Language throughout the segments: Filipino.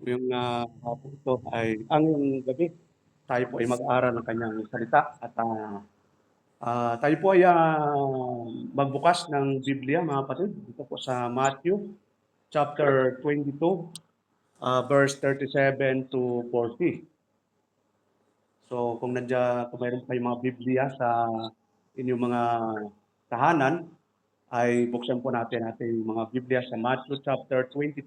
Yung hapon ito ay ang gabi, tayo po ay mag-aaral ng kanyang salita at tayo po ay magbukas ng Biblia mga kapatid dito po sa Matthew chapter 22, verse 37 to 40. So kung mayroon kayong mga Biblia sa inyong mga tahanan, ay buksan po natin ating mga Biblia sa Matthew chapter 22,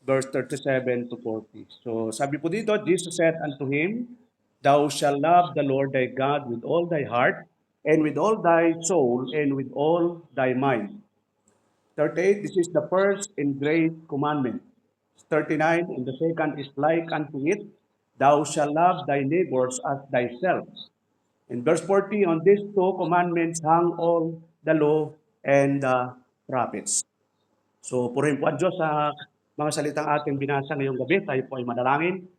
verse 37 to 40. So sabi po dito, Jesus said unto him, Thou shalt love the Lord thy God with all thy heart, and with all thy soul, and with all thy mind. 38, this is the first and great commandment. 39, and the second is like unto it, Thou shalt love thy neighbors as thyself. In verse 40, on these two commandments hang all the law and the prophets. So, purihin po ang Diyos sa mga salitang ating binasa ngayong gabi. Tayo po ay manalangin.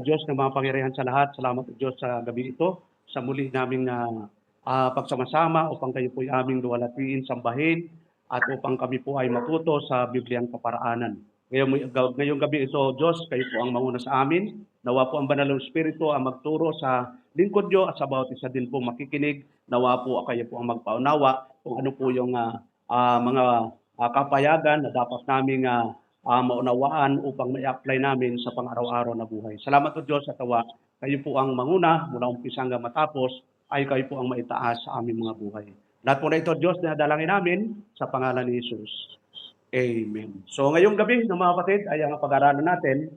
Diyos ng mga pangyarihan sa lahat, salamat po Diyos sa gabi ito, sa muli naming pagsama-sama upang kayo po ay aming luwalhatiin, sambahin, at upang kami po ay matuto sa Bibliang kaparaanan. Ngayong gabi ito, Diyos, kayo po ang mauna sa amin. Nawa po ang banal ng Espiritu ang magturo sa lingkod nyo at sa bawat isa din po makikinig. Nawa po kayo po ang magpaunawa kung ano po yung mga kapayagan na dapat naming maunawaan upang ma-apply namin sa pang-araw-araw na buhay. Salamat po Diyos sa tawa. Kayo po ang manguna mula umpisa hanggang matapos ay kayo po ang maitaas sa aming mga buhay. Lahat po na ito Diyos na dalangin namin sa pangalan ni Jesus. Amen. So ngayong gabi ng mga kapatid ay ang pag-aralan natin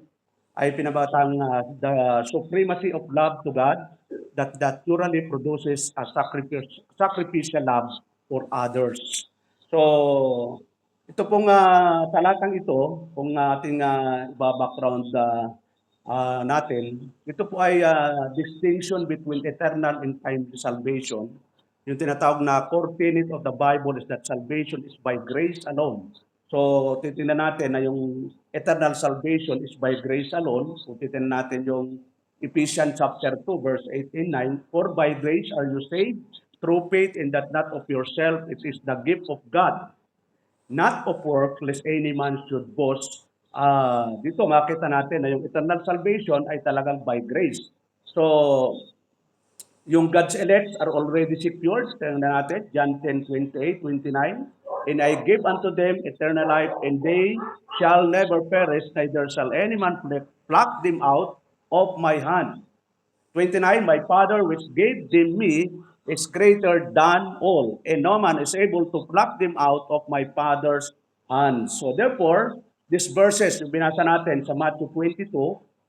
ay pinabatang the supremacy of love to God that naturally produces a sacrificial love for others. So ito pong talatang ito, kung ating background natin, ito po ay distinction between eternal and timely salvation. Yung tinatawag na core tenet of the Bible is that salvation is by grace alone. So, titingnan natin na yung eternal salvation is by grace alone. So, titingnan natin yung Ephesians chapter 2, verse 18, 9, For by grace are you saved through faith, and that not of yourself, it is the gift of God, not of work, lest any man should boast. Dito makita natin na yung eternal salvation ay talagang by grace. So, yung God's elect are already secured. Tingnan natin, John 10:28, 29. And I give unto them eternal life, and they shall never perish, neither shall any man pluck them out of my hand. 29, My Father which gave them me is greater than all, and no man is able to pluck them out of my Father's hand. So therefore, these verses, yung binasa natin sa Matthew 22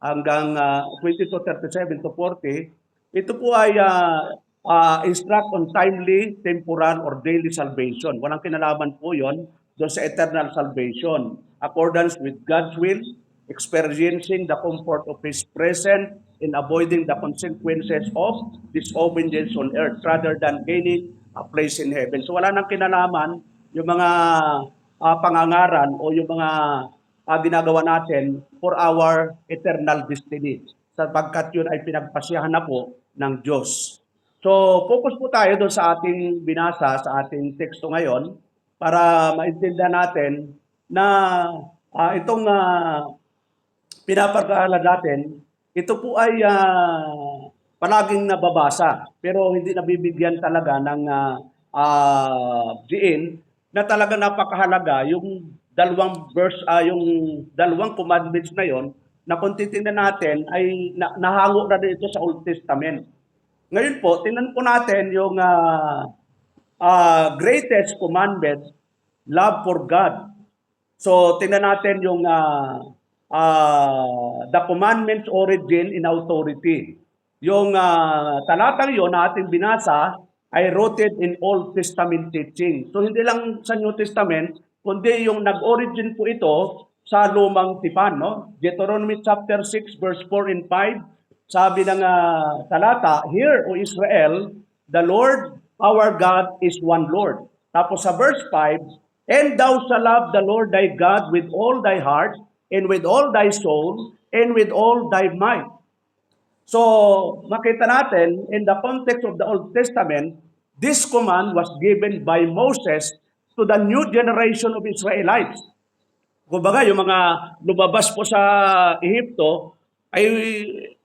hanggang 22:37 to 40, ito po ay instruct on timely, temporal, or daily salvation. Walang kinalaman po yon doon sa eternal salvation. Accordance with God's will, experiencing the comfort of His presence, in avoiding the consequences of disobedience on earth rather than gaining a place in heaven. So wala nang kinalaman yung mga pangangaran o yung mga ginagawa natin for our eternal destiny sapagkat yun ay pinagpasyahan na po ng Diyos. So focus po tayo doon sa ating binasa, sa ating teksto ngayon para maintindihan natin na itong pinapag-aaral natin, ito po ay palaging nababasa pero hindi nabibigyan talaga ng diin na talaga napakahalaga yung yung dalawang commandments na yon na kung titingnan natin ay nahango na dito sa Old Testament. Ngayon po, tingnan po natin yung greatest commandment, love for God. So, tingnan natin yung the commandments origin in authority. Yung talatang yon na ating binasa ay rooted in Old Testament teaching. So, hindi lang sa New Testament, kundi yung nag-origin po ito sa lumang tipan. No? Deuteronomy chapter 6, verse 4 and 5, sabi ng talata, Hear, O Israel, the Lord our God is one Lord. Tapos sa verse 5, And thou shalt love the Lord thy God with all thy heart, and with all thy soul, and with all thy might. So, makita natin, in the context of the Old Testament, this command was given by Moses to the new generation of Israelites. Kumbaga, yung mga lumabas po sa Ehipto ay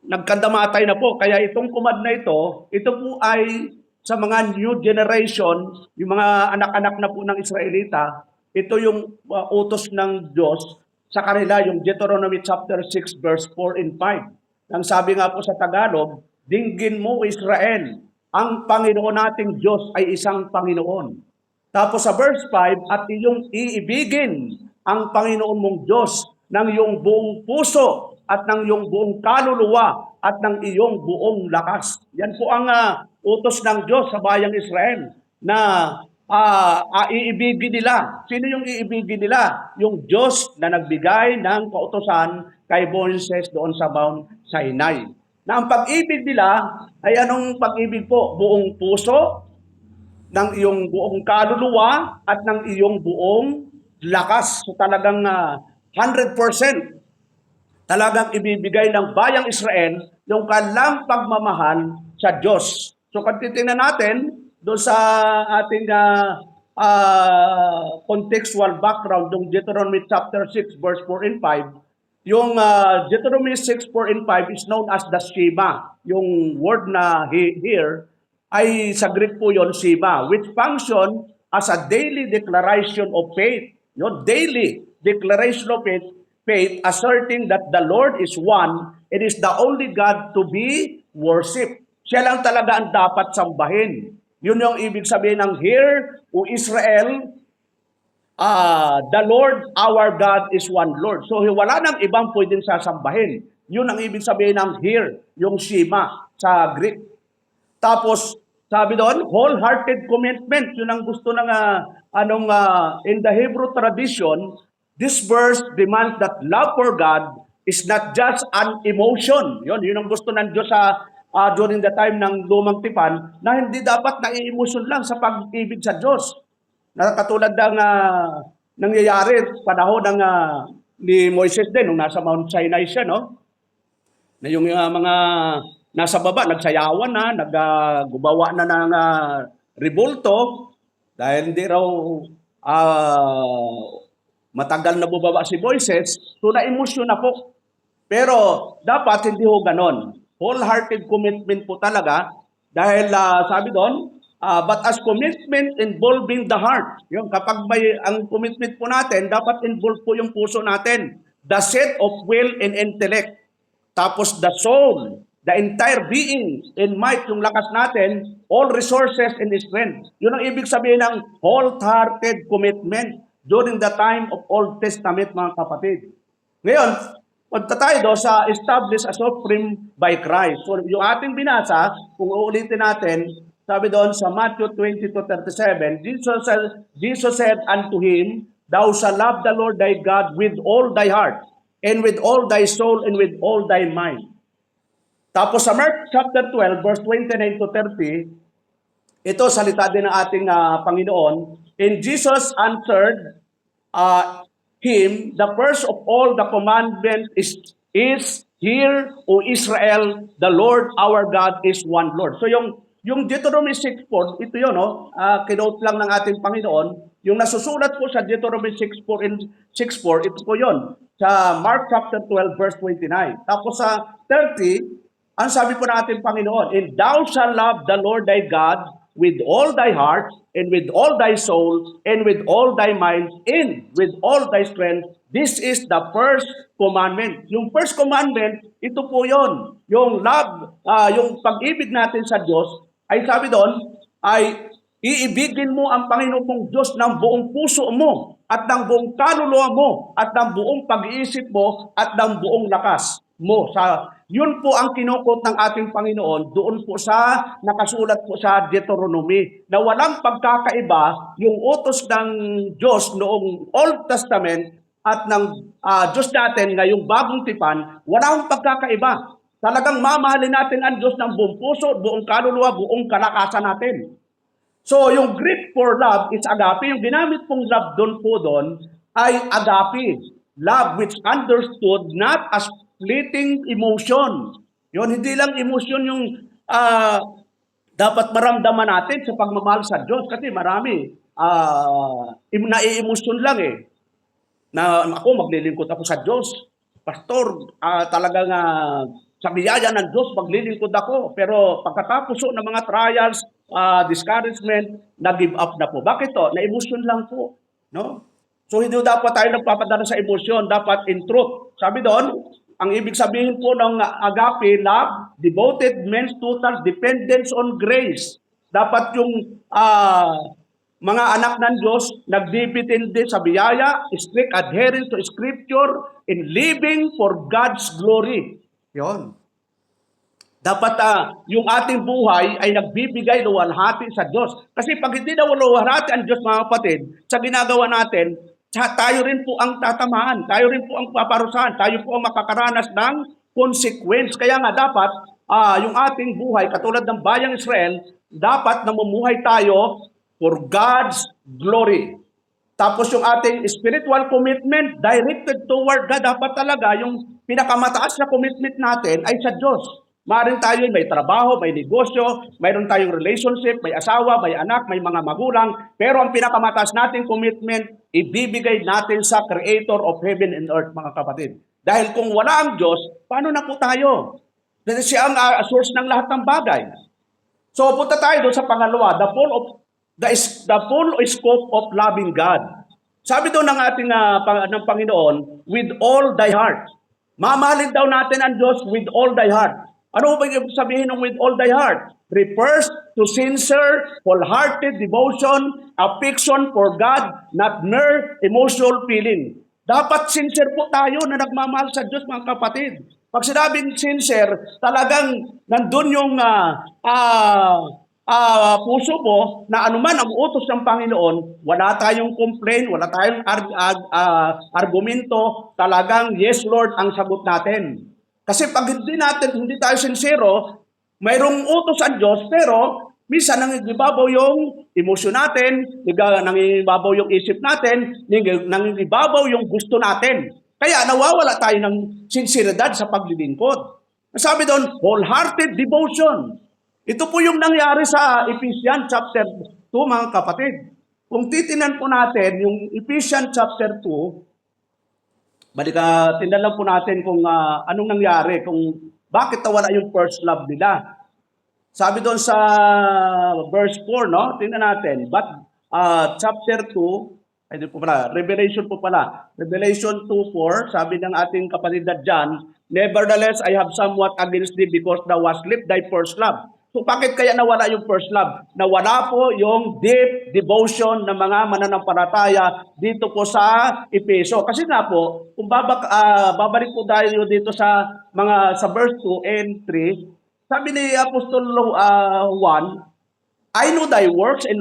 nagkandamatay na po. Kaya itong command na ito po ay sa mga new generation, yung mga anak-anak na po ng Israelita, ito yung utos ng Diyos sa kanila, yung Deuteronomy chapter 6 verse 4 and 5. Ang sabi nga po sa Tagalog, dinggin mo Israel, ang Panginoon nating Diyos ay isang Panginoon. Tapos sa verse 5, at iyong iibigin ang Panginoon mong Diyos ng iyong buong puso at ng iyong buong kaluluwa at ng iyong buong lakas. Yan po ang utos ng Diyos sa bayang Israel na iibigin nila. Sino yung iibigin nila? Yung Diyos na nagbigay ng kautosan kay Moses doon sa Mount Sinai. Na ang pag-ibig nila ay anong pag-ibig po? Buong puso, ng iyong buong kaluluwa at ng iyong buong lakas. So talagang 100% talagang ibibigay ng bayang Israel yung kanilang pagmamahal sa Diyos. So kung titingnan natin doon sa ating contextual background ng Deuteronomy chapter 6 verse 4 and 5, yung Deuteronomy 6, 4 and 5 is known as the Shema. Yung word na here ay sa Greek po yon Shema, which function as a daily declaration of faith. Yung daily declaration of faith asserting that the Lord is one, it is the only God to be worshipped. Siya lang talaga ang dapat sambahin. Yun yung ibig sabihin ng Hear, O Israel, the Lord our God is one Lord. So wala nang ibang pwedeng sasambahin. Yun ang ibig sabihin ng Hear, yung Shema sa Greek. Tapos, sabi doon, wholehearted commitment. Yun ang gusto ng, in the Hebrew tradition, this verse demands that love for God is not just an emotion. Yun ang gusto ng Diyos sa during the time ng lumang tipan, na hindi dapat nai-emotion lang sa pag-ibig sa Diyos. Na katulad ng nangyayari panahon ng ni Moises din, nung nasa Mount Sinai siya, no? Na yung mga nasa baba, nagsayawan na, naggubawa na ng revolto dahil hindi raw matagal na bubaba si Moises, so na-emosyon na po. Pero dapat hindi ho ganon. Wholehearted commitment po talaga dahil sabi doon, but as commitment involving the heart. Yung kapag may ang commitment po natin, dapat involve po yung puso natin. The set of will and intellect. Tapos the soul, the entire being and might, yung lakas natin, all resources and strength. Yun ang ibig sabihin ng wholehearted commitment during the time of Old Testament, mga kapatid. Ngayon, punta tayo doon sa established as supreme by Christ. So yung ating binasa, kung uulitin natin, sabi doon sa Matthew 20:37, Jesus said unto him, Thou shalt love the Lord thy God with all thy heart, and with all thy soul, and with all thy mind. Tapos sa Mark chapter 12, verse 29 to 30, ito salita din ng ating Panginoon, and Jesus answered him, the first of all the commandment is Hear, O Israel, the Lord our God is one Lord. So yung Deuteronomy 6:4, ito yun, no? Kinote lang ng ating Panginoon. Yung nasusulat po sa Deuteronomy 6:4 and 6:4, ito po yun. Sa Mark chapter 12, verse 29. Tapos sa 30, ang sabi po ng ating Panginoon, and thou shalt love the Lord thy God with all thy heart, and with all thy soul, and with all thy mind, and with all thy strength. This is the first commandment. Yung first commandment, ito po yon. Yung love, yung pag-ibig natin sa Diyos, ay sabi doon, ay iibigin mo ang Panginoon mong Diyos ng buong puso mo, at ng buong kaluluwa mo, at ng buong pag-iisip mo, at ng buong lakas mo. Yun po ang kinukot ng ating Panginoon doon po sa nakasulat po sa Deuteronomy na walang pagkakaiba yung utos ng Diyos noong Old Testament at ng Diyos natin ngayong bagong tipan, walang pagkakaiba. Talagang mamahalin natin ang Diyos ng buong puso, buong kaluluwa, buong kalakasan natin. So yung Greek for love is agape. Yung ginamit pong love doon ay agape. Love which understood not as fleeting emotion. Yun, hindi lang emotion yung dapat maramdaman natin sa pagmamahal sa Diyos. Kasi marami, nai-emotion lang eh. na ako maglilingkod ako sa Diyos. Pastor, talagang sa biyaya ng Diyos, maglilingkod ako. Pero pagkatapos ng mga trials, discouragement, nag-give up na po. Bakit to? Na-emotion lang po. No? So hindi dapat tayo nagpapadala sa emosyon, dapat in truth. Sabi doon, ang ibig sabihin po ng agape, love, devoted men's total dependence on grace. Dapat yung mga anak ng Diyos, nagdipitindi sa biyaya, strict adherence to Scripture, in living for God's glory. Yon. Dapat yung ating buhay ay nagbibigay luwalhati sa Diyos. Kasi pag hindi na luwalhati ang Diyos, mga kapatid, sa ginagawa natin, tayo rin po ang tatamaan, tayo rin po ang paparusahan, tayo po ang makakaranas ng consequence. Kaya nga dapat, yung ating buhay, katulad ng bayang Israel, dapat namumuhay tayo for God's glory. Tapos yung ating spiritual commitment directed toward God, dapat talaga yung pinakamataas na commitment natin ay sa Diyos. Maaring tayo may trabaho, may negosyo, mayroon tayong relationship, may asawa, may anak, may mga magulang, pero ang pinakamataas nating commitment, ibibigay natin sa Creator of heaven and earth, mga kapatid. Dahil kung wala ang Diyos, paano na po tayo? Dahil siya ang source ng lahat ng bagay. So punta tayo doon sa pangalawa, the full scope of loving God. Sabi doon ng ating ng Panginoon, with all thy heart. Mamahalin daw natin ang Diyos with all thy heart. Ano ba ibig sabihin ng with all thy heart? Refers to sincere, wholehearted devotion, affection for God, not mere emotional feeling. Dapat sincere po tayo na nagmamahal sa Diyos, mga kapatid. Pag sinabing sincere, talagang nandun yung puso mo na anuman ang utos ng Panginoon, wala tayong complaint, wala tayong argumento, talagang yes Lord ang sagot natin. Kasi pag hindi tayo sincero, mayroong utos ang Diyos, pero minsan nangibabaw yung emosyon natin, nangibabaw yung isip natin, nangibabaw yung gusto natin. Kaya nawawala tayo ng sinseridad sa paglilingkod. Sabi doon, wholehearted devotion. Ito po yung nangyari sa Ephesians chapter 2, mga kapatid. Kung titinan po natin yung Ephesians chapter 2, tingnan lang po natin kung anong nangyari, kung bakit nawala yung first love nila. Sabi doon sa verse 4, no? Tingnan natin. But chapter 2, Revelation 2:4, sabi ng ating kapatid na John, nevertheless, I have somewhat against thee because thou hast left thy first love. So bakit kaya nawala yung first love? Nawala po yung deep devotion ng mga mananampalataya dito po sa Efeso. Kasi nga po, kung babalik po tayo dito sa verse 2 and 3, sabi ni Apostol 1, I know thy works in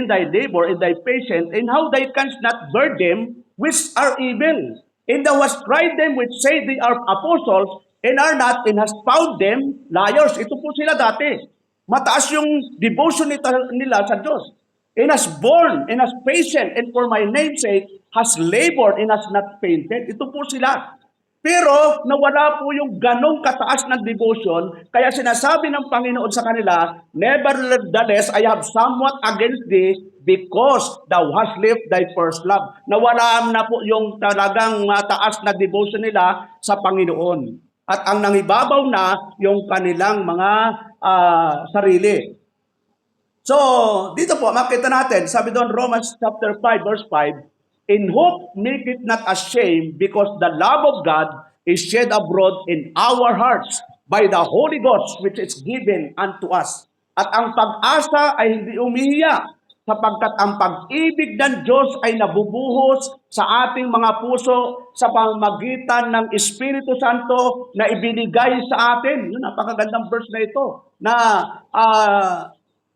thy labor, in thy patience, and how thou canst not bear them which are evil. And thou hast tried them which say they are apostles, and are not, and hast found them liars. Ito po sila dati. Mataas yung devotion nila sa Diyos. And has borne, and has patient, and for my name's sake, has labored, and has not fainted. Ito po sila. Pero nawala po yung ganong kataas ng devotion, kaya sinasabi ng Panginoon sa kanila, nevertheless, I have somewhat against thee because thou hast left thy first love. Nawala na po yung talagang mataas na devotion nila sa Panginoon. At ang nangibabaw na yung kanilang mga sarili. So, dito po, makita natin, sabi doon Romans chapter 5, verse 5, in hope make it not ashamed, because the love of God is shed abroad in our hearts by the Holy Ghost which is given unto us. At ang pag-asa ay hindi umihiya, sapagkat ang pag-ibig ng Diyos ay nabubuhos sa ating mga puso sa pamamagitan ng Espiritu Santo na ibinigay sa atin. Yun, napakagandang verse na ito, na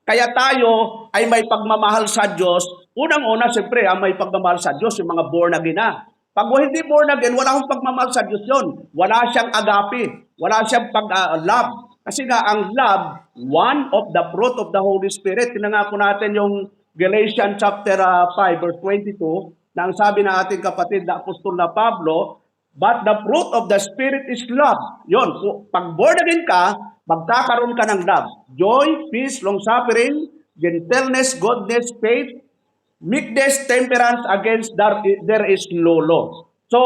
kaya tayo ay may pagmamahal sa Diyos. Unang-una, siyempre, ang may pagmamahal sa Diyos, yung mga born again na. Pag hindi born again, wala akong pagmamahal sa Diyos yun. Wala siyang agape. Wala siyang love. Kasi nga, ang love, one of the fruit of the Holy Spirit. Tingnan nga po natin yung Galatians chapter 5, verse 22, na ang sabi na ating kapatid na Apostol na Pablo, but the fruit of the Spirit is love. Yun, pag born again ka, magkakaroon ka ng love. Joy, peace, long-suffering, gentleness, goodness, faith, Meekness, temperance, against there is no law. So,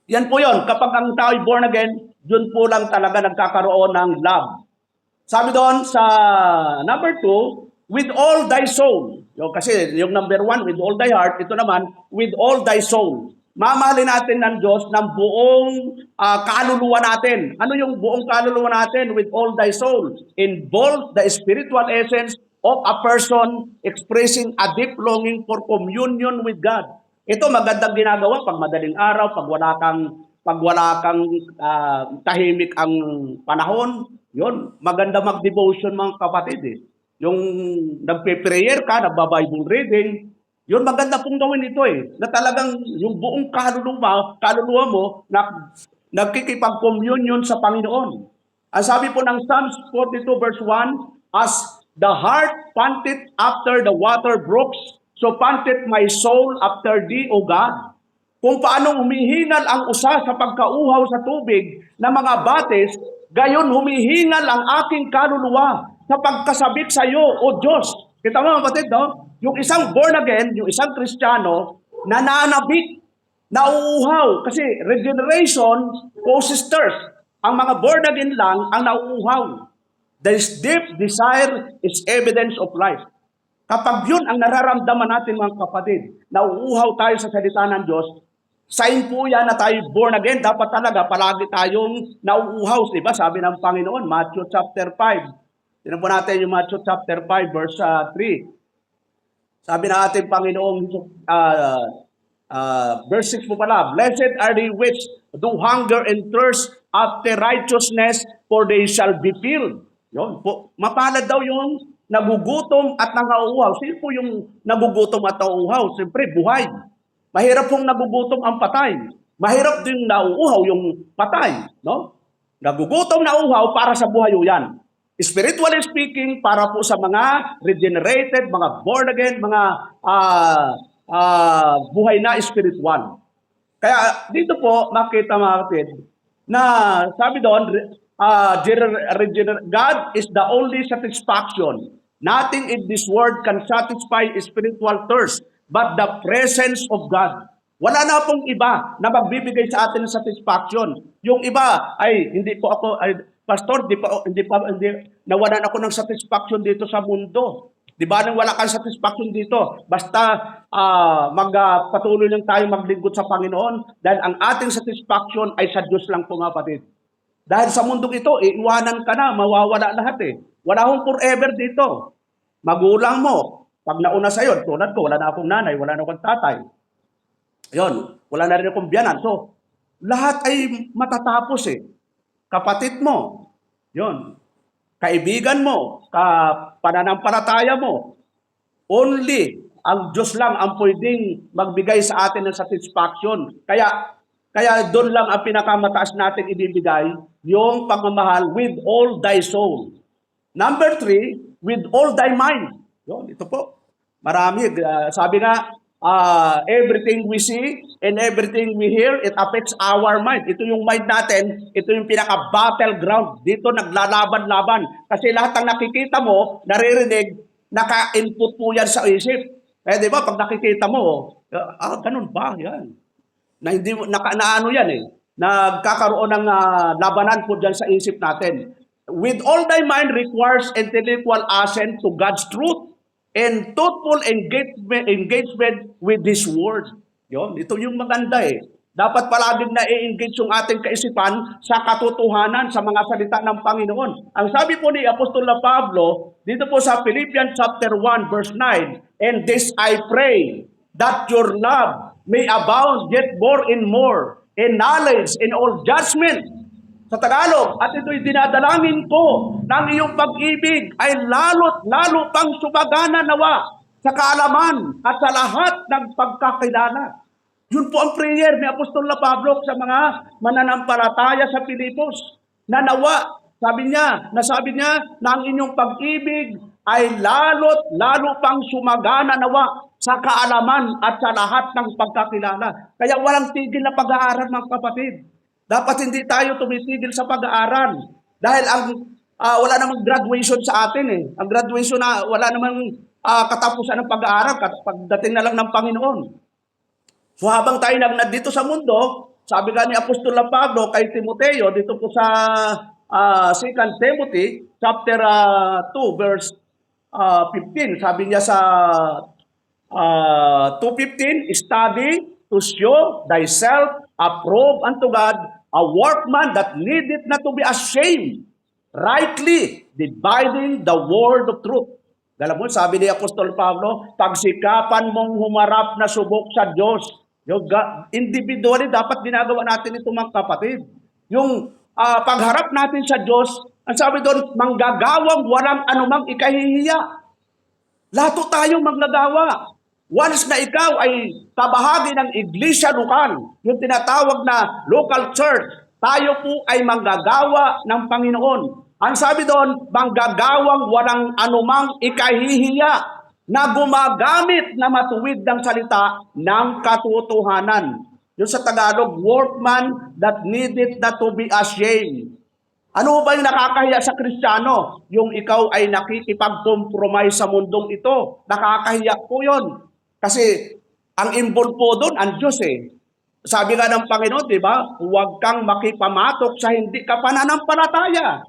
yan po yun. Kapag ang tao ay born again, yun po lang talaga nagkakaroon ng love. Sabi doon sa number 2, with all thy soul. Kasi yung number 1, with all thy heart, ito naman, with all thy soul. Mamahalin natin ng Diyos ng buong kaluluwa natin. Ano yung buong kaluluwa natin? With all thy soul. Involve the spiritual essence of a person expressing a deep longing for communion with God. Ito magandang ginagawa pag madaling araw, pag wala kang tahimik ang panahon, yun, maganda mag-devotion mga kapatid eh. Yung nagpe-prayer ka, nagba-Bible reading, yun maganda pong gawin ito eh. Na talagang yung buong kaluluwa mo nagkikipag-communion sa Panginoon. Ang sabi po ng Psalms 42 verse 1, as the heart panteth after the water brooks, so panteth my soul after thee, O God. Kung paano humihingal ang usa sa pagkauhaw sa tubig ng mga batis, gayon humihingal ang aking kaluluwa sa pagkasabik sa iyo, O Diyos. Kita mo kapatid, no? Yung isang born again, yung isang Kristiyano, nananabik, nauuhaw. Kasi regeneration causes thirst. Ang mga born again lang ang nauuhaw. This deep desire is evidence of life. Kapag yun ang nararamdaman natin mga kapatid, nauuhaw tayo sa salita ng Diyos, sign po yan na tayo born again. Dapat talaga palagi tayong nauuhaw. Diba? Sabi ng Panginoon, Matthew chapter 5. Tinan po natin yung Matthew chapter 5 verse 3. Sabi na ating Panginoong verse 6 po pala, blessed are they which do hunger and thirst after righteousness, for they shall be filled. Yun po. Mapalad daw yung nagugutom at nangauuhaw. Sino po yung nagugutom at nauuhaw? Siyempre, buhay. Mahirap pong nagugutom ang patay. Mahirap din nauuhaw yung patay. No? Nagugutom na uhaw para sa buhay yan. Spiritually speaking, para po sa mga regenerated, mga born again, mga buhay na spiritual. Kaya dito po makita mga kapatid na sabi doon, God is the only satisfaction. Nothing in this world can satisfy spiritual thirst but the presence of God. Wala na pong iba na magbibigay sa atin ng satisfaction. Yung iba ay hindi po ako pastor, hindi nawalan ako ng satisfaction dito sa mundo. Di ba nang wala kang satisfaction dito? Basta magpatuloy lang tayo maglingkod sa Panginoon dahil ang ating satisfaction ay sa Diyos lang po mga kapatid. Dahil sa mundong ito, iiwanan ka na, mawawala lahat eh. Wala akong forever dito. Magulang mo, pag nauna sa'yo, tulad ko, wala na akong nanay, wala na akong tatay. Yon, wala na rin akong biyanan. So, lahat ay matatapos eh. Kapatid mo, yon, kaibigan mo, pananampalataya mo, only ang Diyos lang ang pwedeng magbigay sa atin ng satisfaction. Kaya doon lang ang pinakamataas natin ibibigay, yung pagmamahal with all thy soul. Number 3, with all thy mind. Yon, ito po. Marami, sabi nga, everything we see and everything we hear, it affects our mind. Ito yung mind natin, ito yung pinaka-battleground. Dito naglalaban-laban. Kasi lahat ng nakikita mo, naririnig, naka-input po yan sa isip. Di ba, pag nakikita mo, ganun ba? Yan. Na hindi naano yan eh. Nagkakaroon ng labanan po dyan sa isip natin. With all thy mind requires intellectual assent to God's truth and thoughtful engagement with His Word. Yun, ito yung maganda eh. Dapat palaging na-engage yung ating kaisipan sa katotohanan, sa mga salita ng Panginoon. Ang sabi po ni Apostol Pablo, dito po sa Philippians chapter 1 verse 9, and this I pray, that your love may abound yet more in knowledge, in all judgment. Sa Tagalog, at ito'y dinadalangin ko ng iyong pag-ibig ay lalo pang sumagana nawa sa kaalaman at sa lahat ng pagkakilala. Yun po ang prayer ni Apostol Pablo sa mga mananampalataya sa Pilipos. Na nawa, nasabi niya na ang inyong pag-ibig ay lalo pang sumagana nawa sa kaalaman at sa lahat ng pagkakilala. Kaya walang tigil na pag-aaral mga kapatid. Dapat hindi tayo tumitigil sa pag-aaral. Dahil wala namang graduation sa atin eh. Ang graduation wala namang katapusan ng pag-aaral, pagdating na lang ng Panginoon. So habang tayo nandito sa mundo, sabi nga ni Apostol Pablo kay Timoteo, dito po sa 2 Timothy, chapter 2, verse 15, sabi niya sa 2:15, study to show thyself approved unto God, a workman that needeth not to be ashamed, rightly dividing the word of truth. Alam mo, sabi ni Apostol Pablo, pagsikapan mong humarap na subok sa Diyos. Yung individually, dapat ginagawa natin ito mga kapatid. Yung pagharap natin sa Diyos, ang sabi doon, manggagawang walang anumang ikahihiya. Lahat tayong manggagawa. Once na ikaw ay kabahagi ng iglesia lokal, yung tinatawag na local church, tayo po ay manggagawa ng Panginoon. Ang sabi doon, manggagawang walang anumang ikahihiya na gumagamit na matuwid ng salita ng katotohanan. Yung sa Tagalog, workman that needed not to be ashamed. Ano ba yung nakakahiya sa Kristiyano? Yung ikaw ay nakikipag-compromise sa mundong ito. Nakakahiya po yun. Kasi ang involved po doon, ang Diyos eh. Sabi nga ng Panginoon, di ba? Huwag kang makipamatok sa hindi ka pananampalataya.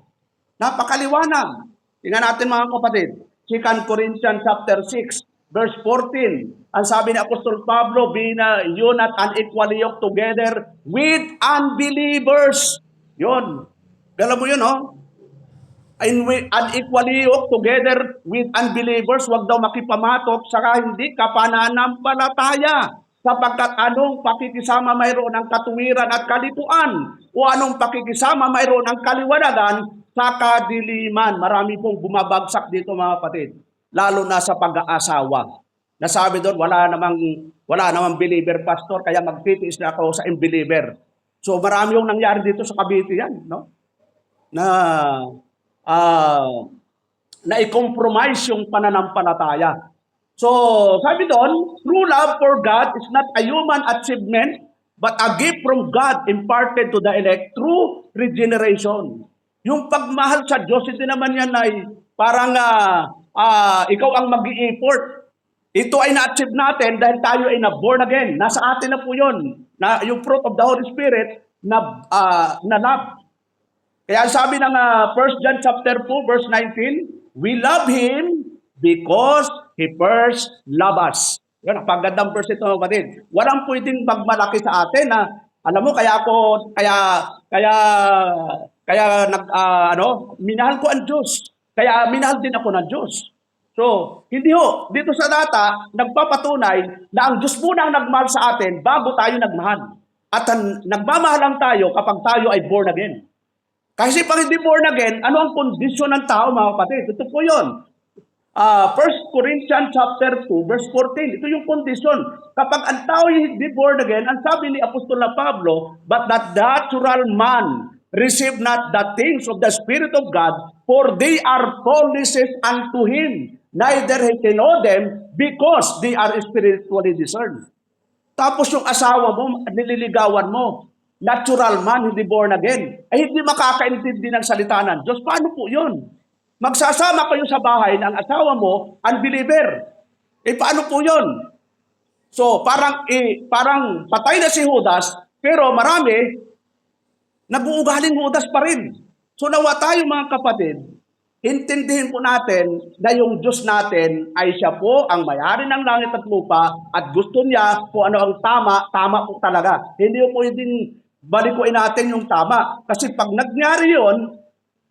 Napakaliwanag. Tingnan natin mga kapatid. 2 Corinthians chapter 6, verse 14. Ang sabi ni Apostol Pablo, be na you not unequally yoked together with unbelievers. Yun. Alam mo yun, no? Unequally yoked together with unbelievers, wag daw makipamatok sa hindi kapananampalataya. Sapagkat anong pakikisama mayroon ng katuwiran at kalituan o anong pakikisama mayroon ng kaliwanagan sa kadiliman. Marami pong bumabagsak dito mga kapatid, lalo na sa pag-aasawa. Nasabi doon, wala namang believer pastor, kaya magtitiis na ako sa unbeliever. So marami yung nangyari dito sa Cavite yan, no? Na i-compromise yung pananampalataya. So, sabi doon, true love for God is not a human achievement, but a gift from God imparted to the elect through regeneration. Yung pagmahal sa Diyos, hindi naman yan ay parang ikaw ang mag-i-effort. Ito ay na-achieve natin dahil tayo ay na-born again. Nasa atin na po yun. Na, yung fruit of the Holy Spirit na love. Kaya sabi ng 1 John chapter 2, verse 19, we love Him because He first loved us. Yan, ang pagandang verse ito, kapatid. Walang pwedeng magmalaki sa atin na, alam mo, kaya minahal ko ang Diyos. Kaya minahal din ako ng Diyos. So, hindi ho, dito sa data, nagpapatunay na ang Diyos muna ang nagmahal sa atin bago tayo nagmahal. At nagmamahal lang tayo kapag tayo ay born again. Kasi pag hindi born again, ano ang kondisyon ng tao, mga kapatid? Ito po yun. 1 Corinthians chapter 2, verse 14. Ito yung kondisyon. Kapag ang tao hindi born again, ang sabi ni Apostol Pablo, but that natural man receive not the things of the Spirit of God, for they are foolishness unto him. Neither he can know them, because they are spiritually discerned. Tapos yung asawa mo, nililigawan mo, natural man, hindi born again, ay hindi makakaintindi ng salita ng Diyos. Paano po yun? Magsasama kayo sa bahay ng asawa mo, unbeliever. Paano po yun? So, parang patay na si Judas, pero marami, nag-uugaling Judas pa rin. So, nawa tayo mga kapatid, intindihin po natin na yung Diyos natin ay siya po ang may-ari ng langit at lupa at gusto niya kung ano ang tama po talaga. Hindi po pwedeng balikuin natin yung tama. Kasi pag nagyari yun,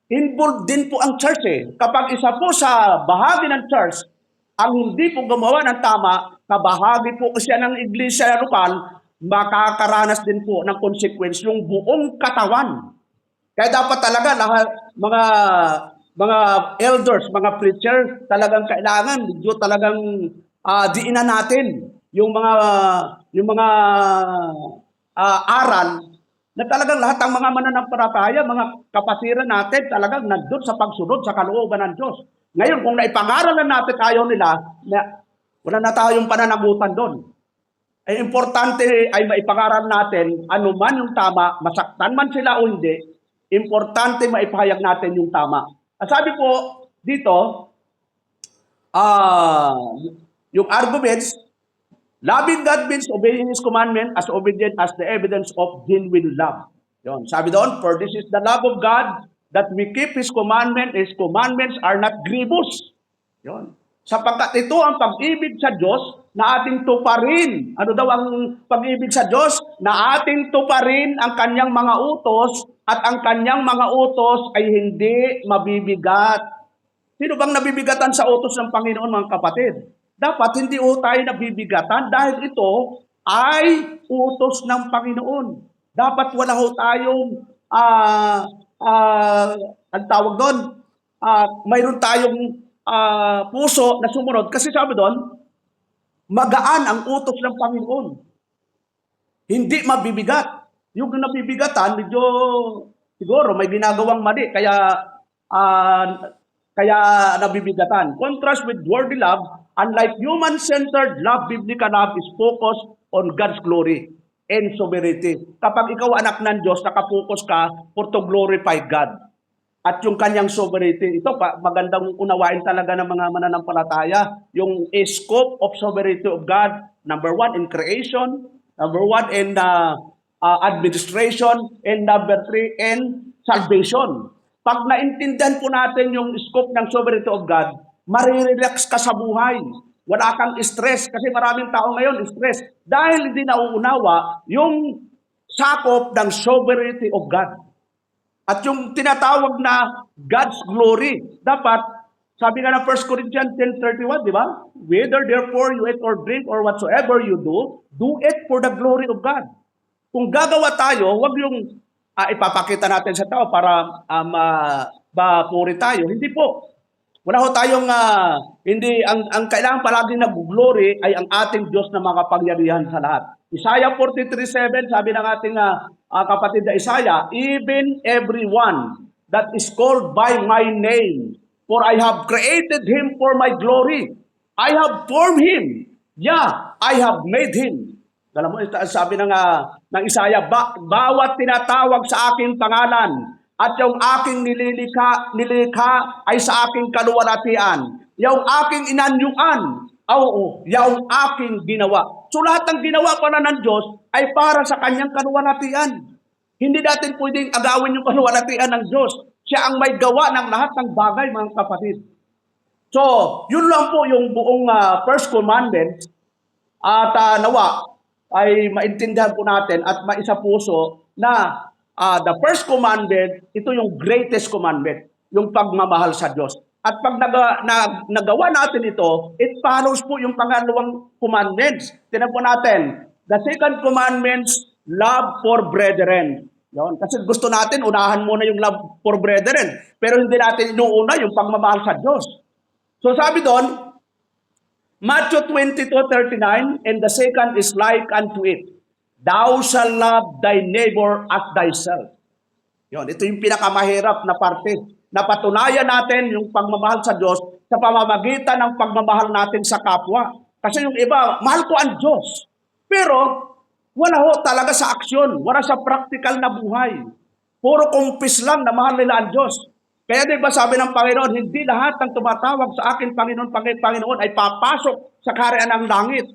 involved din po ang church eh. Kapag isa po sa bahagi ng church, ang hindi po gumawa ng tama, kabahagi po siya ng iglesia lokal, makakaranas din po ng consequence yung buong katawan. Kaya dapat talaga mga elders, mga preachers, talagang kailangan, medyo talagang diinan natin yung mga aral na talagang lahat ng mga mananampalataya, mga kapatiran natin, talagang nandun sa pagsunod sa kalooban ng Diyos. Ngayon, kung naipangaralan natin ayaw nila, wala na tayong pananagutan doon. Ay importante ay maipangaral natin, ano man yung tama, masaktan man sila o hindi, importante maipahayag natin yung tama. Sabi po dito, Ah, yung arguments, loving God means obeying His commandment as obedient as the evidence of genuine love. Yun. Sabi doon, for this is the love of God, that we keep His commandment. His commandments are not grievous. Yun. Sapagkat ito ang pag-ibig sa Diyos na ating tuparin. Ano daw ang pag-ibig sa Diyos? Na ating tuparin ang kanyang mga utos at ang kanyang mga utos ay hindi mabibigat. Sino bang nabibigatan sa utos ng Panginoon, mga kapatid? Dapat hindi ho tayo nabibigatan dahil ito ay utos ng Panginoon. Dapat wala ho tayong ang tawag doon, mayroon tayong puso na sumunod. Kasi sabi doon, magaan ang utos ng Panginoon. Hindi mabibigat. Yung nabibigatan, medyo siguro may ginagawang mali. Ah, kaya nabibigatan. Contrast with worldly love, unlike human-centered love, biblical love is focused on God's glory and sovereignty. Kapag ikaw anak ng Diyos, nakapokus ka for to glorify God at yung kanyang sovereignty. Ito pa, magandang unawain talaga ng mga mananampalataya, yung scope of sovereignty of God, number one in creation, number one in administration, and number three in salvation. Pag naintindihan po natin yung scope ng sovereignty of God, marirelax ka sa buhay. Wala kang stress kasi maraming tao ngayon stress dahil hindi nauunawa yung sakop ng sovereignty of God. At yung tinatawag na God's glory, dapat, sabi nga ng 1 Corinthians 10:31, di ba? Whether therefore you eat or drink or whatsoever you do it for the glory of God. Kung gagawa tayo, wag yung ipapakita natin sa tao para mapuri tayo. Hindi po. Wala ho tayong, hindi, ang kailangan palagi nag-glory ay ang ating Diyos na makapangyarihan sa lahat. Isaiah 43:7, sabi ng ating kapatid na Isaiah, even everyone that is called by my name, for I have created him for my glory. I have formed him. Yeah, I have made him. Alam mo, sabi ng Isaiah, bawat tinatawag sa aking pangalan, at yung aking nilikha ay sa aking kaluwalhatian. Yung aking inanyuan, yung aking ginawa. So lahat ng ginawa pala ng Diyos ay para sa kanyang kaluwalhatian. Hindi natin pwedeng agawin yung kaluwalhatian ng Diyos. Siya ang may gawa ng lahat ng bagay, mga kapatid. So, yun lang po yung buong first commandment. At nawa ay maintindihan po natin at maisa puso na the first commandment, ito yung greatest commandment, yung pagmamahal sa Diyos. At pag nagawa natin ito, it follows po yung pangalawang commandments. Tingnan po natin, the second commandments, love for brethren. Yun. Kasi gusto natin, unahan muna yung love for brethren. Pero hindi natin inuuna yung pagmamahal sa Diyos. So sabi doon, Matthew 22:39, and the second is like unto it, thou shalt love thy neighbor as thyself. Yun, ito yung pinakamahirap na parte. Napatunayan natin yung pagmamahal sa Diyos sa pamamagitan ng pagmamahal natin sa kapwa. Kasi yung iba, mahal ko ang Diyos. Pero, wala ho talaga sa aksyon. Wala sa practical na buhay. Puro kumpis lang na mahal nila ang Diyos. Kaya di ba sabi ng Panginoon, hindi lahat ng tumatawag sa akin, Panginoon, ay papasok sa kaharian ng langit.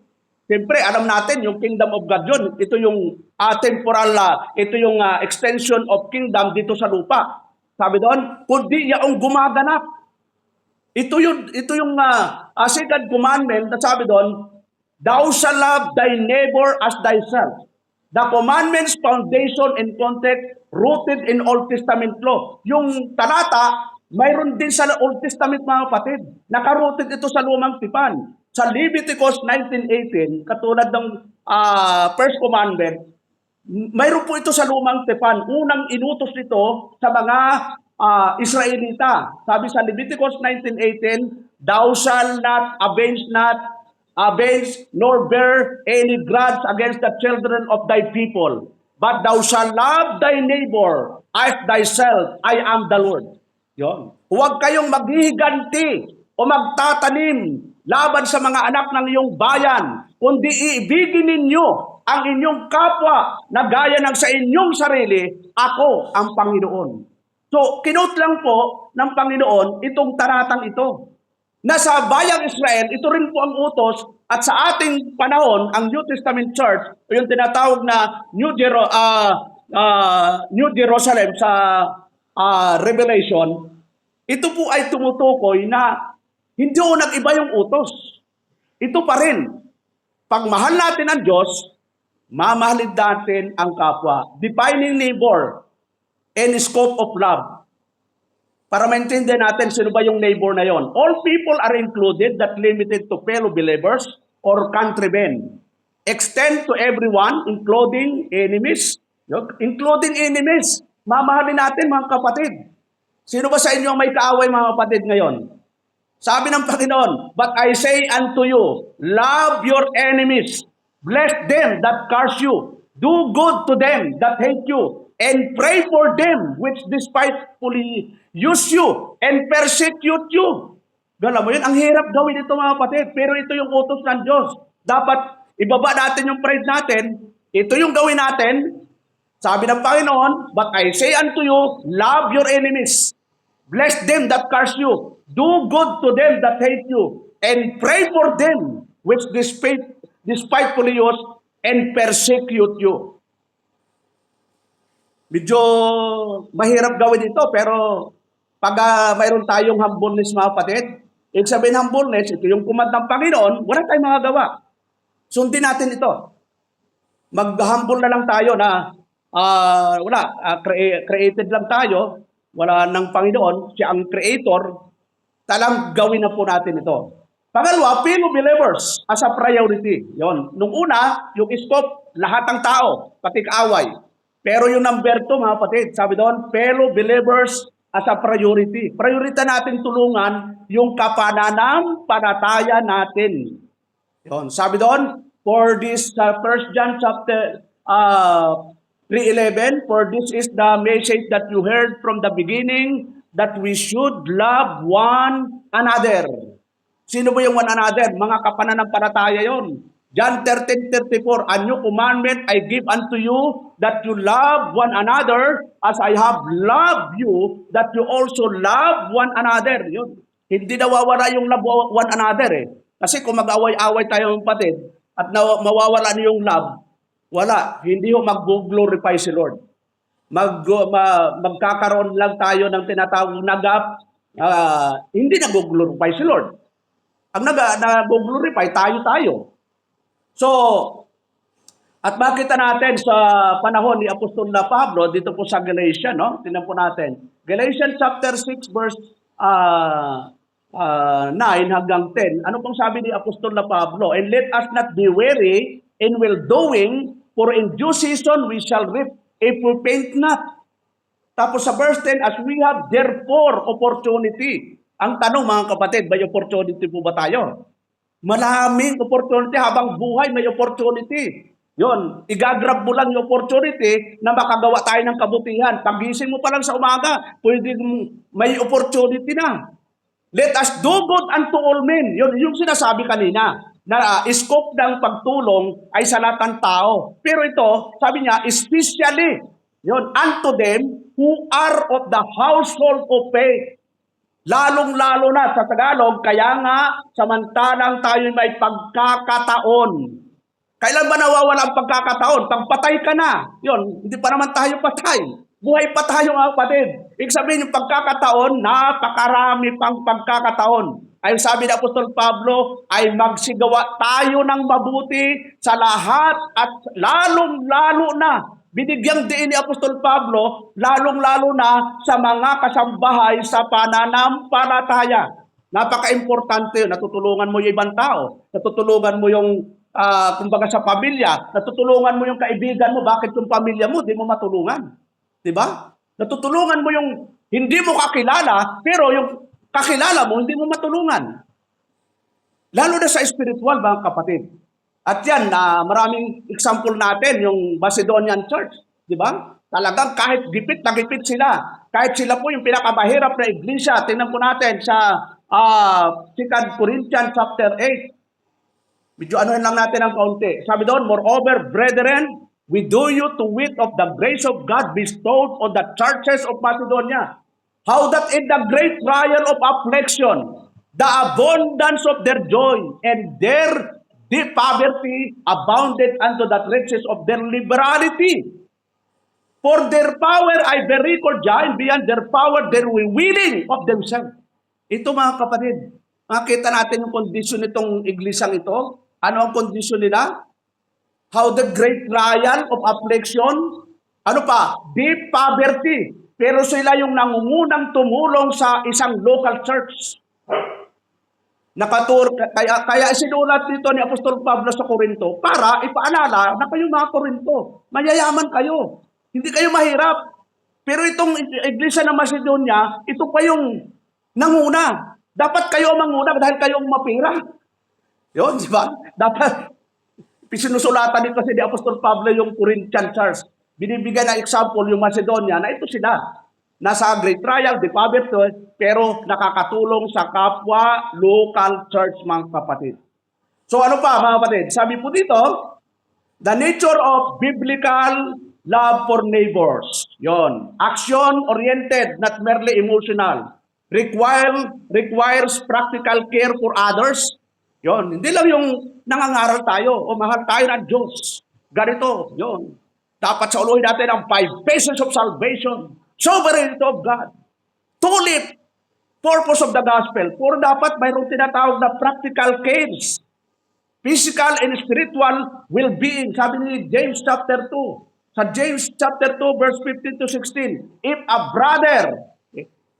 Siyempre, alam natin, yung kingdom of God yun, ito yung temporal, ito yung extension of kingdom dito sa lupa. Sabi doon, kundi yaong gumaganap. Ito yung second commandment na sabi doon, thou shalt love thy neighbor as thyself. The commandments, foundation, and context rooted in Old Testament law. Yung talata, mayroon din sa Old Testament, mga kapatid. Nakarooted ito sa lumang tipan. Sa Leviticus 19:18, katulad ng first commandment, mayroon po ito sa lumang tipan. Unang inutos nito sa mga Israelita. Sabi sa Leviticus 19:18, thou shalt not avenge nor bear any grudge against the children of thy people, but thou shalt love thy neighbor as thyself. I am the Lord. Yon. Huwag kayong maghihiganti o magtatanim laban sa mga anak ng iyong bayan, kundi iibigin ninyo ang inyong kapwa na gaya ng sa inyong sarili, ako ang Panginoon. So, kinot lang po ng Panginoon itong talatang ito. na sa bayang Israel, ito rin po ang utos at sa ating panahon, ang New Testament Church, o yung tinatawag na New Jerusalem sa Revelation, ito po ay tumutukoy na hindi o nag-iba yung utos. Ito pa rin. Pag mahal natin ang Diyos, mamahalin natin ang kapwa. Defining neighbor and scope of love. Para maintindihan natin sino ba yung neighbor na yon. All people are included, that limited to fellow believers or countrymen. Extend to everyone, including enemies. Including enemies. Mamahalin natin mga kapatid. Sino ba sa inyo ang may kaaway mga kapatid ngayon? Sabi ng Panginoon, but I say unto you, love your enemies. Bless them that curse you. Do good to them that hate you. And pray for them which despitefully use you and persecute you. Alam mo yun, ang hirap gawin ito mga kapatid, pero ito yung utos ng Diyos. Dapat ibaba natin yung pride natin, ito yung gawin natin. Sabi ng Panginoon, but I say unto you, love your enemies. Bless them that curse you. Do good to them that hate you. And pray for them which despitefully use and persecute you. Medyo mahirap gawin ito, pero pag mayroon tayong humbleness mga kapatid, ibig sabihin humbleness, ito yung command ng Panginoon, wala tayong magagawa. Sundin natin ito. Mag-humble na lang tayo na created lang tayo, wala ng Panginoon, siya ang creator, talang gawin na po natin ito. Pangalawa, fellow believers as a priority. Yon. Nung una, yung scope, lahat ng tao, pati kaaway. Pero yung number 2, mga kapatid, sabi doon, fellow believers as a priority. Priority natin tulungan yung kapananampalataya natin. Yon. Sabi doon, for this 1 John chapter 3:11, for this is the message that you heard from the beginning, that we should love one another. Sino ba yung one another? Mga kapananampalataya yon. John 13:34, a new commandment I give unto you, that you love one another as I have loved you, that you also love one another. Yun. Hindi nawawala yung love one another eh. Kasi kung mag-away-away tayo ng kapatid at mawawala na yung love, wala. Hindi ho mag-glorify si Lord. Magkakaroon lang tayo ng tinatawag na gap, hindi nag-glorify si Lord. Ang nag-glorify, tayo. So, at makita natin sa panahon ni Apostol na Pablo, dito po sa Galatians, no? Tingnan po natin. Galatians chapter 6 verse 9 hanggang 10. Ano pong sabi ni Apostol na Pablo? And let us not be weary in well-doing, for in due season we shall reap if we faint not. Tapos sa verse 10, as we have therefore opportunity. Ang tanong mga kapatid, may opportunity po ba tayo? Maraming opportunity, habang buhay may opportunity. Yon, igagrab mo lang yung opportunity na makagawa tayo ng kabutihan. Pagising mo pa lang sa umaga, pwede may opportunity na. Let us do good unto all men. Yun, yung sinasabi kanina, na scope ng pagtulong ay sa lahat ng tao. Pero ito, sabi niya, especially, yun, unto them who are of the household of faith. Lalong-lalo na sa Tagalog, kaya nga, samantalang tayo may pagkakataon. Kailan ba nawawala ang pagkakataon? Pag patay ka na. Yun, hindi pa naman tayo patay. Buhay pa tayo mga kapatid. Ibig sabihin yung pagkakataon, napakarami pang pagkakataon. Ay sabi ni Apostol Pablo, ay magsigawa tayo ng mabuti sa lahat at lalong-lalo na. Binigyang diin ni Apostol Pablo, lalong-lalo na sa mga kasambahay sa pananampalataya. Napaka-importante yun. Natutulungan mo yung ibang tao. Natutulungan mo yung, kumbaga sa pamilya. Natutulungan mo yung kaibigan mo. Bakit yung pamilya mo, di mo matulungan? Diba? Natutulungan mo yung hindi mo kakilala, pero yung kakilala mo, hindi mo matulungan. Lalo na sa spiritual, mga kapatid. At yan, maraming example natin, yung Macedonian Church, di ba? Talagang kahit gipit na gipit sila, kahit sila po yung pinakamahirap na iglesia, tingnan po natin sa 2 Corinthians chapter 8. Medyo ano lang natin ang kaunti. Sabi doon, moreover, brethren, we do you to wit of the grace of God bestowed on the churches of Macedonia. How that in the great trial of affliction, the abundance of their joy, and their deep poverty abounded unto the riches of their liberality. For their power ay very giant, beyond their power, they were willing of themselves. Ito mga kapatid, makita natin yung kondisyon nitong iglisang ito. Ano ang kondisyon nila? How the great trial of affliction, ano pa? Deep poverty. Pero sila yung nangungunang tumulong sa isang local church. Kaya sinulat dito ni Apostol Pablo sa Korinto para ipaalala na kayo mga Korinto, mayayaman kayo. Hindi kayo mahirap. Pero itong iglesia ng Macedonia, ito pa yung nanguna. Dapat kayo ang manguna dahil kayo ang mapira. Yun, di ba? Dapat, sinusulatan dito si Apostol Pablo yung Corinthian church. Binibigyan ng example yung Macedonia na ito sila. Nasa great trial, di poverty, pero nakakatulong sa kapwa local church mga kapatid. So ano pa mga kapatid? Sabi po dito, the nature of biblical love for neighbors. Yon. Action-oriented, not merely emotional. Requires practical care for others. Yon. Hindi lang yung nangangaral tayo o mahal tayo ng Diyos. Ganito. Yon. Dapat sa uluhin natin ang 5 phases of salvation. Sovereignty of God. Tulip. Purpose of the gospel. Puro dapat mayroong tinatawag na practical cares. Physical and spiritual well-being. Sabi ni James chapter 2. Sa James chapter 2 verse 15 to 16. If a brother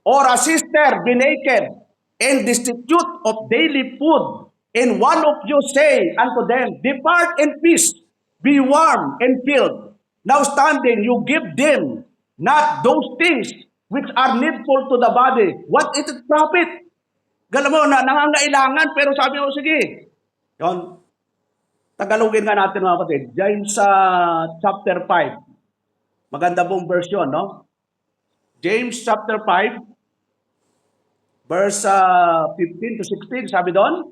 or a sister be naked and destitute of daily food, and one of you say unto them, depart in peace, be warm and filled. Now standing, you give them not those things which are needful to the body. What is it profit? Galam mo, nangangailangan, pero sabi mo, sige. Yon. Tagalogin nga natin mga kapatid. James chapter 5. Maganda pong version, no? James chapter 5, verse 15 to 16, sabi doon.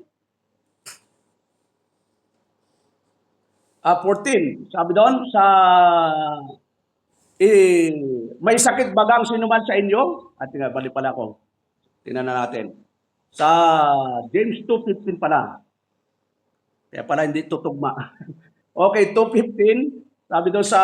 14, sabi doon, may sakit bagang sino man sa inyo? At bali pala ako. Tingnan na natin. Sa James 2:15 pala. Kaya pala hindi tutugma. Okay, 2:15. Sabi doon sa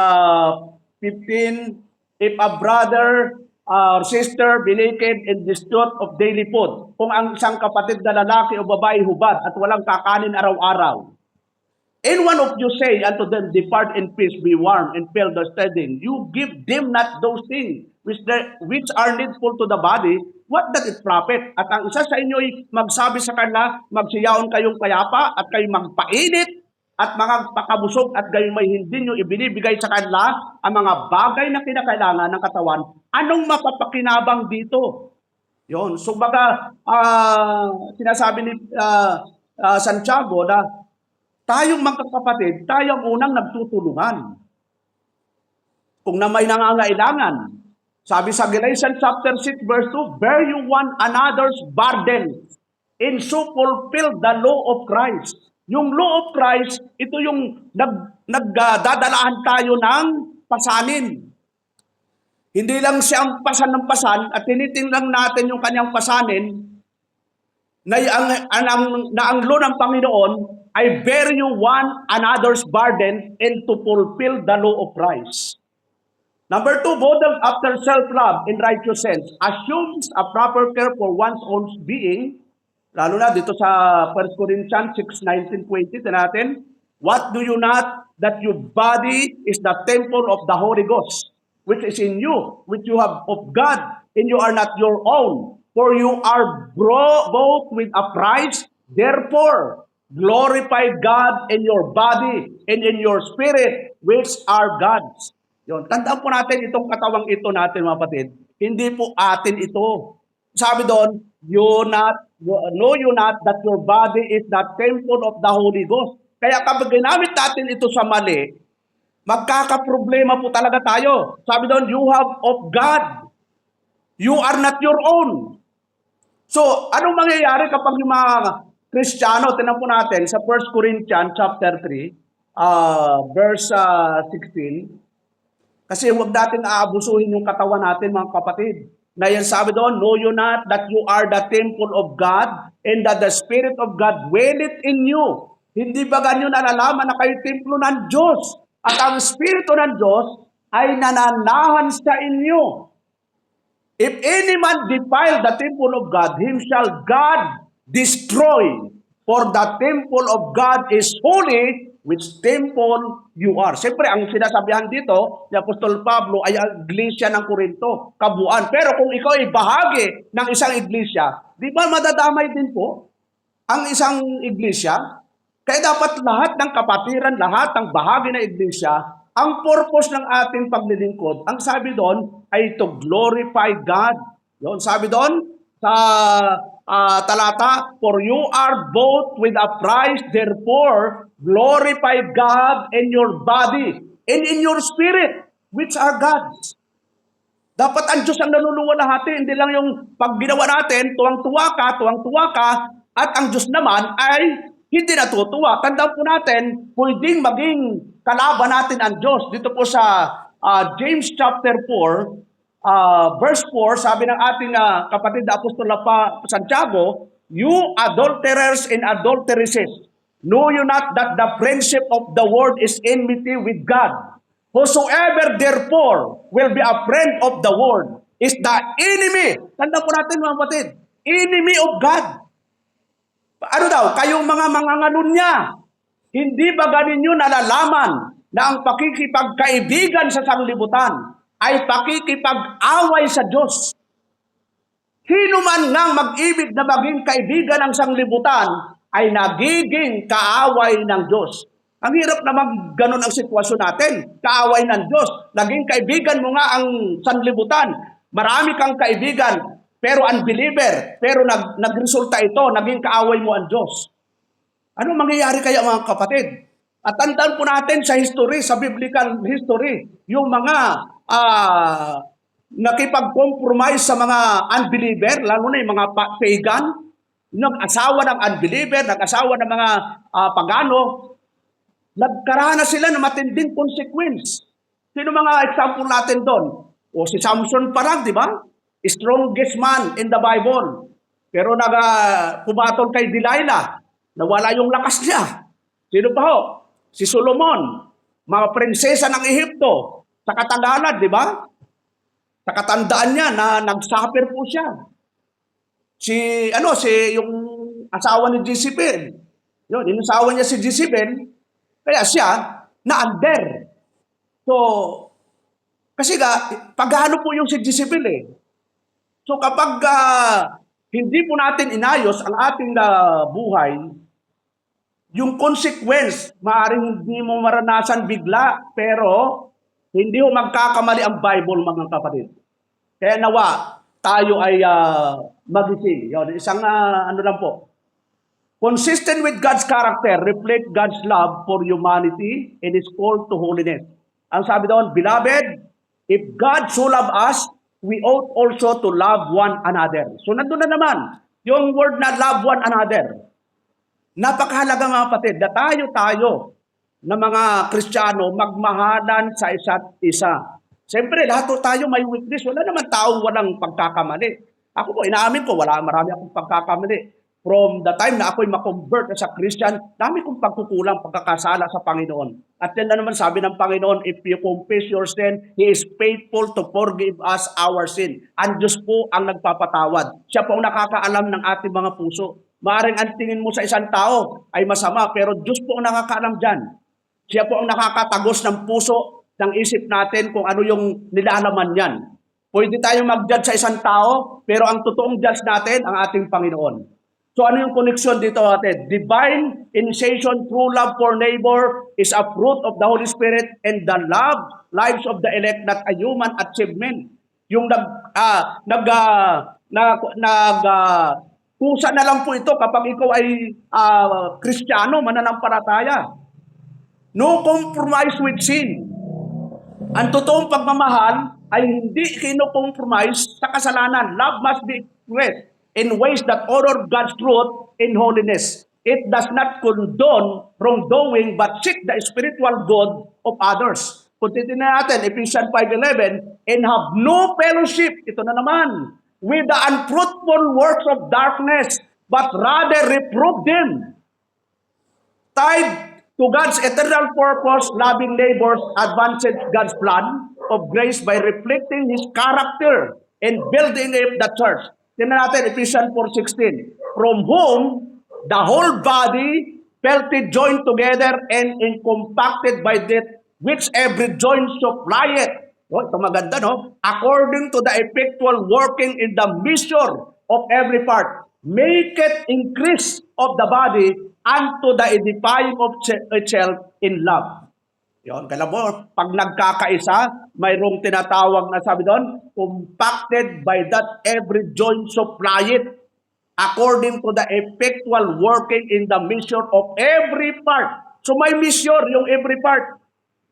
15, if a brother or sister be naked and destitute of daily food, kung ang isang kapatid na lalaki o babae hubad at walang kakanin araw-araw, and one of you say unto them, depart in peace, be warm and fill the steading, you give them not those things which are needful to the body, what does it profit? At ang isa sa inyo ay magsabi sa kanila, magsiyaon kayong payapa at kayo magpainit at mga pakabusog at gayon may hindi nyo ibinibigay sa kanila ang mga bagay na kinakailangan ng katawan. Anong mapapakinabang dito? Yon. So baga, sinasabi ni Santiago na tayong magkakapatid, tayo ang unang nagtutulungan. Kung na may nangangailangan, sabi sa Galatians chapter 6 verse 2, bear you one another's burden and so fulfill the law of Christ. Yung law of Christ, ito yung nagdadalahan tayo ng pasanin. Hindi lang siya ang pasan ng pasan at tinitingnan natin yung kanyang pasanin na ang law ng Panginoon ay bear you one another's burden and to fulfill the law of Christ. Number 2, model after self-love in righteous sense assumes a proper care for one's own being. Lalo na dito sa 1 Corinthians 6:19-20 natin, what do you not that your body is the temple of the Holy Ghost, which is in you, which you have of God, and you are not your own. For you are bought with a price, therefore glorify God in your body and in your spirit, which are God's. Yun. Tandaan po natin itong katawang ito natin mga kapatid. Hindi po atin ito. Sabi doon, know you not that your body is the temple of the Holy Ghost. Kaya kapag ginamit natin ito sa mali, magkakaproblema po talaga tayo. Sabi doon, you have of God. You are not your own. So, anong mangyayari kapag yung mga Kristiyano, tinan po natin sa 1 Corinthians chapter 3, verse 16, kasi huwag natin aabusuhin yung katawan natin mga kapatid. na yan sabi doon, know you not that you are the temple of God and that the Spirit of God dwelleth in you. Hindi ba ganyo nalalaman na kayo templo ng Diyos at ang Espiritu ng Diyos ay nananahan sa inyo? If any man defile the temple of God, him shall God destroy. For the temple of God is holy, which temple you are. Siyempre, ang sinasabihan dito ni Apostol Pablo ay ang iglesia ng Corinto, kabuuan. Pero kung ikaw ay bahagi ng isang iglesia, di ba madadamay din po ang isang iglesia? Kaya dapat lahat ng kapatiran, lahat ng bahagi ng iglesia, ang purpose ng ating paglilingkod, ang sabi doon ay to glorify God. Yun, sabi doon sa talata, for you are bought with a price, therefore glorify God in your body and in your spirit, which are God's. Dapat ang Diyos ang naluluwalhati, hindi lang yung pag ginawa natin, tuwang-tuwa ka, at ang Diyos naman ay hindi natutuwa. Tandaan po natin, pwedeng maging kalaban natin ang Diyos. Dito po sa James chapter 4, verse 4, sabi ng ating kapatid na Apostol Santiago, you adulterers and adulteresses, know you not that the friendship of the world is enmity with God? Whosoever therefore will be a friend of the world is the enemy. Tandaan po natin mga kapatid, enemy of God. Ano daw? Kayong mga mangangalunya, hindi ba ganinyo nalalaman na ang pakikipagkaibigan sa sanglibutan ay pakikipag-away sa Diyos? Sino man ngang mag-ibig na maging kaibigan ng sanglibutan ay nagiging kaaway ng Diyos. Ang hirap naman ganun ang sitwasyon natin, kaaway ng Diyos. Naging kaibigan mo nga ang sanglibutan. Marami kang kaibigan, pero unbeliever, pero nagresulta ito, naging kaaway mo ang Diyos. Ano mangyayari kaya mga kapatid? At tandaan po natin sa history, sa biblical history, yung mga nakipag-compromise sa mga unbeliever, lalo na yung mga pagan, nag-asawa ng unbeliever, nag-asawa ng mga pagano, nagkaranas sila ng matinding consequence. Sino mga example natin doon? O si Samson parang, di ba? Strongest man in the Bible. Pero pumatol kay Delilah, nawala yung lakas niya. Sino pa ho? Si Solomon, mga prinsesa ng Ehipto, sa katagalan, di ba? Sa katandaan niya na nagsuffer po siya. Si yung asawa ni Jezebel. Yun, yung asawa niya si Jezebel, kaya siya na-under. So, kasi pagano po yung si Jezebel eh. So kapag hindi po natin inayos ang ating buhay, yung consequence, maaaring hindi mo maranasan bigla, pero hindi mo magkakamali ang Bible, mga kapatid. Kaya nawa, tayo ay magising. Yun, isang ano lang po. Consistent with God's character, reflect God's love for humanity and is called to holiness. Ang sabi doon, beloved, if God so love us, we ought also to love one another. So nandun na naman, yung word na love one another. Napakahalaga mga kapatid, na tayo na mga Kristiyano magmahalan sa isa't isa. Siyempre, lahat tayo may weakness. Wala naman tao walang pagkakamali. Ako po, inaamin ko, marami akong pagkakamali. From the time na ako'y makonvert sa Christian, dami kong pagkukulang, pagkakasala sa Panginoon. At yan na naman sabi ng Panginoon, if you confess your sin, He is faithful to forgive us our sin. Ang Diyos po ang nagpapatawad. Siya po ang nakakaalam ng ating mga puso. Maaring ang tingin mo sa isang tao ay masama, pero Diyos po ang nakakaalam dyan. Siya po ang nakakatagos ng puso, ng isip natin kung ano yung nilalaman yan. Pwede tayong mag-judge sa isang tao, pero ang totoong judge natin, ang ating Panginoon. So ano yung connection dito natin? Divine initiation through love for neighbor is a fruit of the Holy Spirit and the love lives of the elect, not a human achievement. Yung kusa na lang po ito kapag ikaw ay Kristiyano, mananampalataya. No compromise with sin. Ang totoong pagmamahal ay hindi kino-compromise sa kasalanan. Love must be expressed in ways that honor God's truth in holiness. It does not condone wrongdoing but seek the spiritual good of others. Kuntitin na natin, Ephesians 5:11, and have no fellowship, ito na naman, with the unfruitful works of darkness, but rather reprove them, tied to God's eternal purpose, loving neighbors, advancing God's plan of grace by reflecting His character and building up the church. Tingnan natin, Ephesians 4:16, from whom the whole body fellly joined together and compacted by that which every joint supplieth. Oh, ito maganda, no? According to the effectual working in the measure of every part, make it increase of the body unto the edifying of itself in love. Yun, kaya mo, pag nagkakaisa, mayroong tinatawag na sabi doon, compacted by that every joint supplieth according to the effectual working in the measure of every part. So may measure yung every part.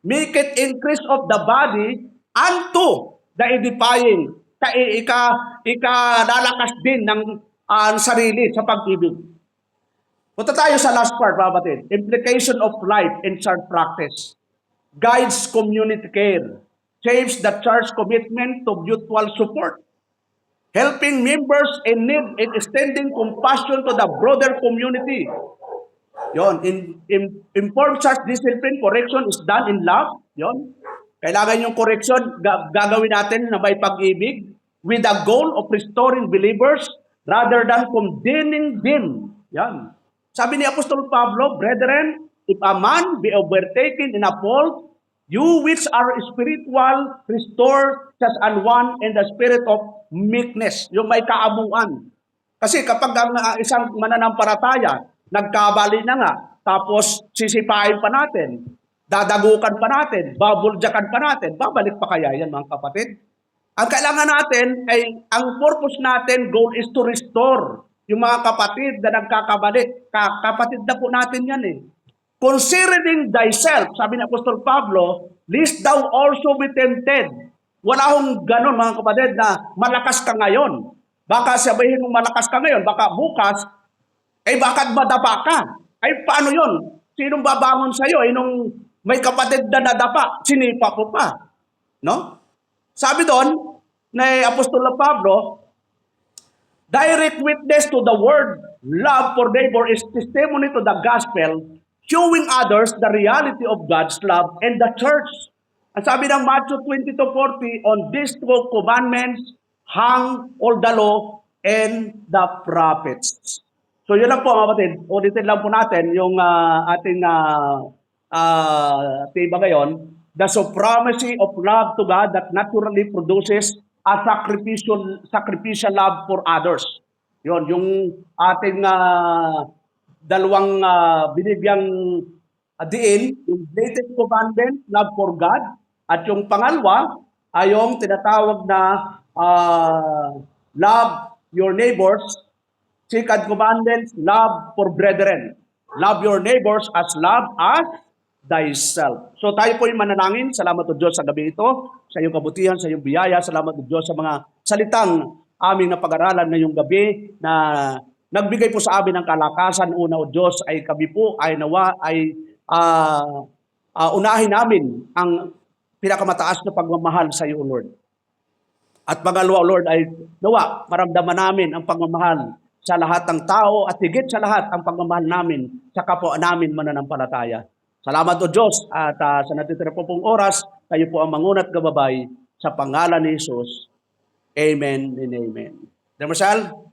Make it increase of the body unto the edifying. Lalakas din ng sarili sa pag-ibig. Punta tayo sa last part, mga kapatid. Implication of life in church practice. Guides community care. Shapes the church commitment to mutual support. Helping members in need and extending compassion to the broader community. Yon, informed church discipline correction is done in love. Yon. Kailangan yung correction gagawin natin na may pag-ibig with the goal of restoring believers rather than condemning them. Yan. Sabi ni Apostol Pablo, brethren, if a man be overtaken in a fault, you which are spiritual, restore such an one in the spirit of meekness. Yung may kaamuan. Kasi kapag ang isang mananampalataya, nagkabali na nga, tapos sisipain pa natin, dadagukan pa natin, babuljakan pa natin, babalik pa kaya yan mga kapatid? Ang kailangan natin ay, ang purpose natin, goal is to restore yung mga kapatid na nagkakabalik. Kapatid na po natin yan eh. Considering thyself, sabi ni Apostol Pablo, lest thou also be tempted. Wala akong ganun mga kapatid na malakas ka ngayon. Baka sabihin mong malakas ka ngayon, baka bukas, bakit madapa ka? Paano yun? Sinong babangon sa'yo? Nung may kapatid na nadapa, sinipa ko pa. No? Sabi doon, na Apostol Pablo, direct witness to the word, love for neighbor is testimony to the gospel, showing others the reality of God's love and the church. Ang sabi ng Matthew 22:40, on these two commandments hang all the law and the prophets. So yun lang po mga kapatid, ulitin lang po natin yung ating tiba ngayon, the supremacy of love to God that naturally produces a sacrificial love for others. Yun, yung ating dalawang binigyang diin, yung latest commandment, love for God, at yung pangalawa ay yung tinatawag na love your neighbors. Second commandment, love for brethren. Love your neighbors as love as thyself. So tayo po yung mananangin. Salamat o Diyos sa gabi ito, sa iyong kabutihan, sa iyong biyaya. Salamat o Diyos sa mga salitang aming napag-aralan ngayong gabi na nagbigay po sa amin ng kalakasan. Una o Diyos ay kami po ay nawa ay unahin namin ang pinakamataas na pagmamahal sa iyo, Lord. At pangalawa, Lord, ay nawa maramdaman namin ang pagmamahal sa lahat ng tao at higit sa lahat ang pagmamahal namin sa kapwa namin mananampalataya. Salamat o Diyos at sa natitira po pong oras, kayo po ang mangunat gababay sa pangalan ni Jesus. Amen and amen. Dear Marshal,